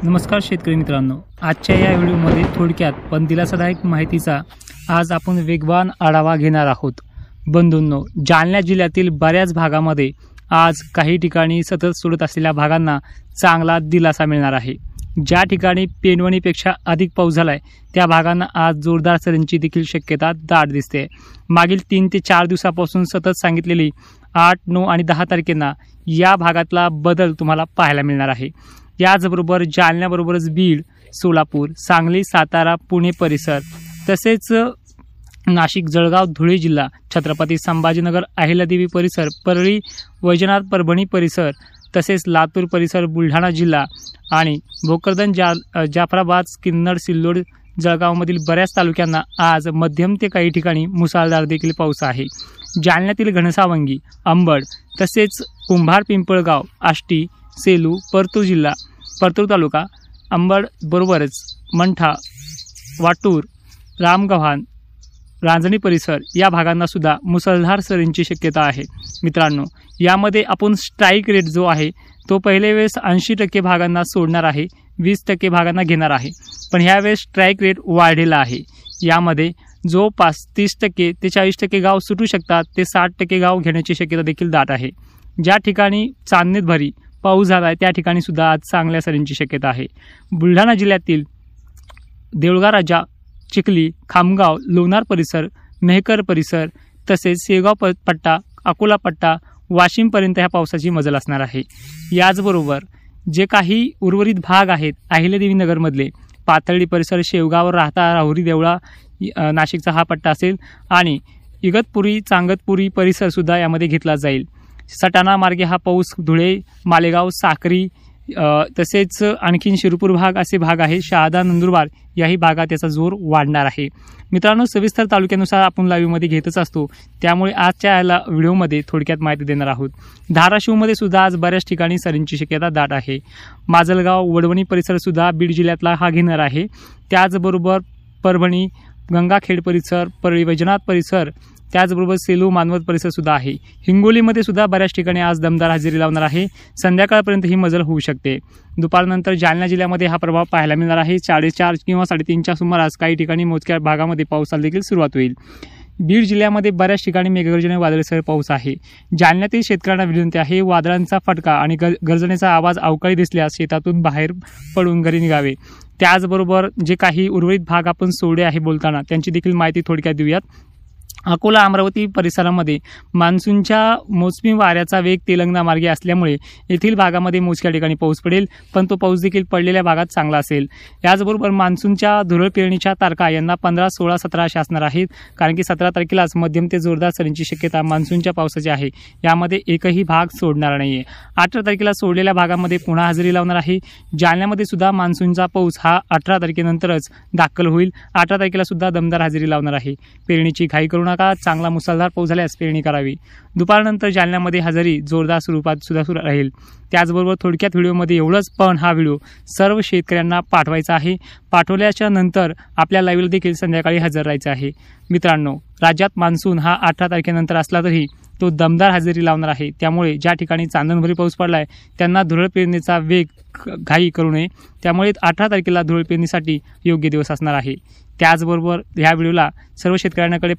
नमस्कार शेतकरी मित्रांनो, आजच्या या व्हिडिओमध्ये थोडक्यात पण दिलासादायक माहितीचा आज आपण वेगवान आढावा घेणार आहोत। बंधूंनो, जालना जिल्ह्यातील बऱ्याच भागामध्ये आज काही ठिकाणी सतत सुरत असलेल्या भागांना चांगला दिलासा मिळणार आहे। ज्या ठिकाणी पेनवणीपेक्षा अधिक पाऊस झालाय त्या भागांना आज जोरदार सरींची देखील शक्यता दाट दिसते। मागील 3 ते 4 दिवसापासून सतत सांगितलेली 8, 9 आणि 10 तारखेला या भागातला बदल तुम्हाला पाहायला मिळणार आहे। याचबरोबर जालन्याबरोबरच बीड, सोलापूर, सांगली, सातारा, पुणे परिसर तसेच नाशिक, जळगाव, धुळे जिल्हा, छत्रपती संभाजीनगर, अहिल्यादेवी परिसर, परळी, वैजनाथ, परभणी परिसर तसेच लातूर परिसर, बुलढाणा जिल्हा आणि भोकरदन, जाफराबाद, किन्नर, सिल्लोड, जळगावमधील बऱ्याच तालुक्यांना आज मध्यम ते काही ठिकाणी मुसळधार देखील पाऊस आहे। जालन्यातील घनसावंगी, अंबड तसेच कुंभार, पिंपळगाव, आष्टी, सेलू, परतूर तालुका, अंबड बरोबरच मंठा, वाटूर, रामगव्हाण, रांजणी परिसर या भागांना सुद्धा मुसळधार सरींची शक्यता आहे। मित्रांनो, यामध्ये आपण स्ट्राईक रेट जो आहे तो पहिल्या वेळेस 80% भागांना सोडणार आहे, 20% भागांना घेणार आहे, पण ह्या वेळेस स्ट्राईक रेट वाढलेला आहे। यामध्ये जो 30% ते 40% गाव सुटू शकतात ते 60% गाव घेण्याची शक्यता देखील दाट आहे। ज्या ठिकाणी चांदणीत भरी पाऊस झाला आहे त्या ठिकाणी सुद्धा आज चांगल्या सरींची शक्यता आहे। बुलढाणा जिल्ह्यातील देऊळगाव राजा, चिखली, खामगाव, लोणार परिसर, मेहकर परिसर तसेच शेगाव पट्टा, अकोला पट्टा, वाशिमपर्यंत ह्या पावसाची मजल असणार आहे। याचबरोबर जे काही उर्वरित भाग आहेत अहिल्यादेवी नगरमधले पाथर्डी परिसर, शेवगाव, राहता, राहुरी, देवळा, नाशिकचा हा पट्टा असेल आणि इगतपुरी, चांगतपुरी परिसरसुद्धा यामध्ये घेतला जाईल। सटाणा मार्गे हा पाऊस धुळे, मालेगाव, साक्री तसेच आणखीन शिरपूर भाग असे भाग आहे, शहादा, नंदुरबार याही भागात याचा जोर वाढणार आहे। मित्रांनो, सविस्तर तालुक्यानुसार आपण लाईव्हमध्ये घेतच असतो, त्यामुळे आजच्या याला व्हिडिओमध्ये थोडक्यात माहिती देणार आहोत। धाराशिवमध्ये सुद्धा आज बऱ्याच ठिकाणी सरींची शक्यता दाट आहे। माजलगाव, वडवणी परिसरसुद्धा बीड जिल्ह्यातला हा घेणार आहे। त्याचबरोबर परभणी, गंगाखेड परिसर, परळी, वैजनाथ परिसर, त्याचबरोबर सेलू, मानवत परिसर सुद्धा आहे। हिंगोलीमध्ये सुद्धा बऱ्याच ठिकाणी आज दमदार हजेरी लावणार आहे। संध्याकाळपर्यंत ही मजल होऊ शकते। दुपारनंतर जालना जिल्ह्यामध्ये हा प्रभाव पाहायला मिळणार आहे। 4:30 किंवा 3:30च्या सुमारास काही ठिकाणी मोजक्या भागामध्ये पावसाला देखील सुरुवात होईल। बीड जिल्ह्यामध्ये बऱ्याच ठिकाणी मेघगर्जने, वादळासह पाऊस आहे। जालन्यातील शेतकऱ्यांना विनंती आहे, वादळांचा फटका आणि गर्जनेचा आवाज अवकाळी दिसल्यास शेतातून बाहेर पडून घरी निघावे। त्याचबरोबर जे काही उर्वरित भाग आपण सोडले आहे बोलताना त्यांची देखील माहिती थोडक्यात देऊयात। अकोला, अमरावती परिसरामध्ये मान्सूनच्या मोसमी वाऱ्याचा वेग तेलंगणा मार्गे असल्यामुळे येथील भागामध्ये मोजक्या ठिकाणी पाऊस पडेल, पण तो पाऊस देखील पडलेल्या भागात चांगला असेल। याचबरोबर मान्सूनच्या धुरळ पेरणीच्या तारखा यांना 15, 16, 17 अशा असणार आहेत, कारण की 17 तारखेलाच मध्यम ते जोरदार सरींची शक्यता मान्सूनच्या पावसाची आहे। यामध्ये एकही भाग सोडणार नाहीये। 18 तारखेला सोडलेल्या भागामध्ये पुन्हा हजेरी लावणार आहे। जालन्यामध्ये सुद्धा मान्सूनचा पाऊस हा 18 तारखेनंतरच दाखल होईल। 18 तारखेला सुद्धा दमदार हजेरी लावणार आहे। पेरणीची घाई करू नका, चांगला मुसळधार पाऊस झाल्यास पेरणी करावी। दुपारनंतर जालन्यामध्ये हजेरी जोरदार स्वरूपात सुद्धा सुरू राहील। त्याचबरोबर थोडक्यात व्हिडिओमध्ये एवढंच, पण हा व्हिडिओ सर्व शेतकऱ्यांना पाठवायचा आहे। पाठवल्याच्या नंतर आपल्या लाईव्हला देखील संध्याकाळी हजर राहायचं आहे। मित्रांनो, राज्यात मान्सून हा 18 तारखेनंतर असला तरी तो दमदार हजेरी लावणार आहे। त्यामुळे ज्या ठिकाणी चांदणभरी पाऊस पडलाय त्यांना धुरळ पेरणीचा वेग घाई करू नये। त्यामुळे 18 तारखेला धुरळ पेरणीसाठी योग्य दिवस असणार आहे। त्याचबरोबर ह्या व्हिडिओला सर्व शेतकऱ्यांकडे